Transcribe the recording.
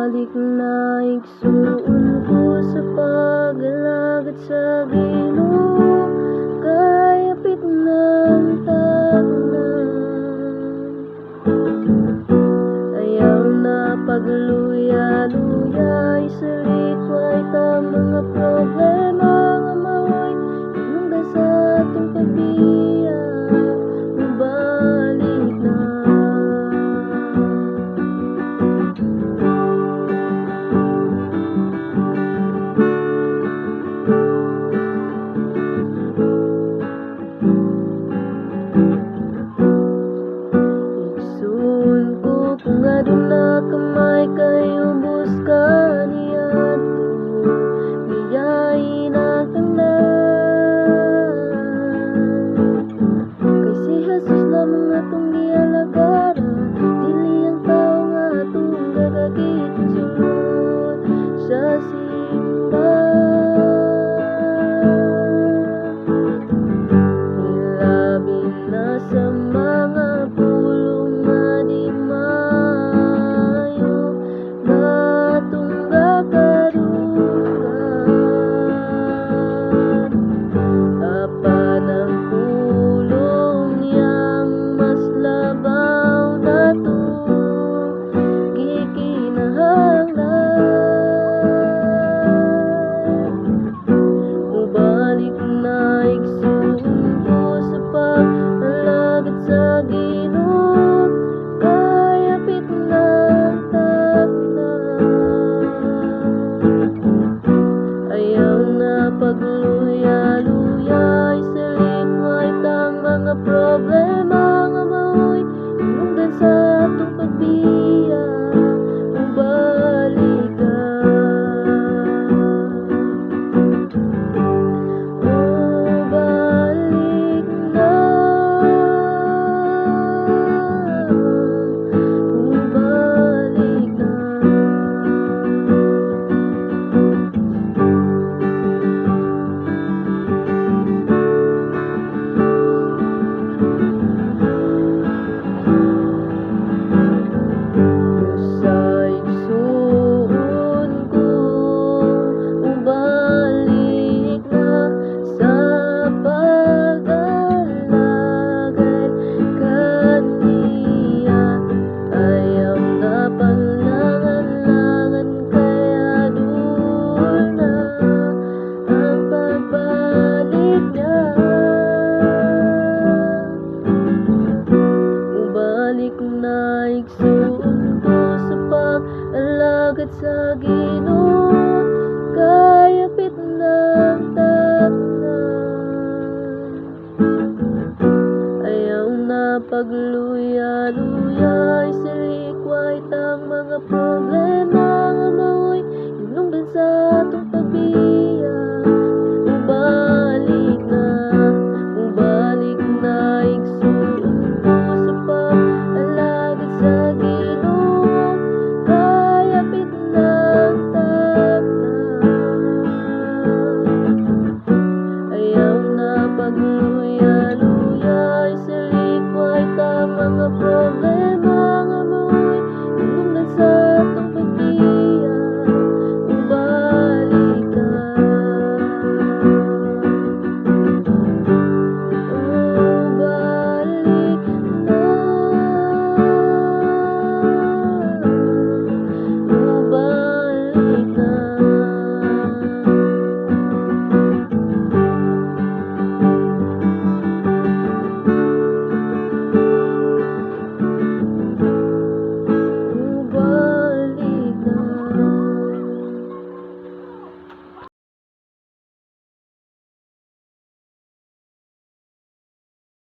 Bumalik na igsuon ko sa pag-alagad sa Ginoo, kayapit ng tagnan. Ayaw na pagluya-luya, isalit way ta mga problema nga maoy hinungdan sa atong pagbiya. Bumalik na. Kung aduna kamay kayo buska niya to, biyahin ang tanan. Kay si Jesus lamang atong gialagaran, dili ang tao nga atong gagakit sulod sa simbahan. Ilabi na sa mga pulong nga di maayo na atong gakadugan. Apan ang pulong niyang mas labaw na to gikinahanglan. Mubalik na igsuon ko sa pag-alagad sa Ginoo, kayapit ng tagnan. Ayaw na pagluya-luya, isalit way tang mga problema nga maoy hinungdan sa atong pagbiya. Mubalik ka. Igsuon ko sa pag-alagad sa Ginoo, kayapit ng tagnan. Ayaw na pagluya-luya,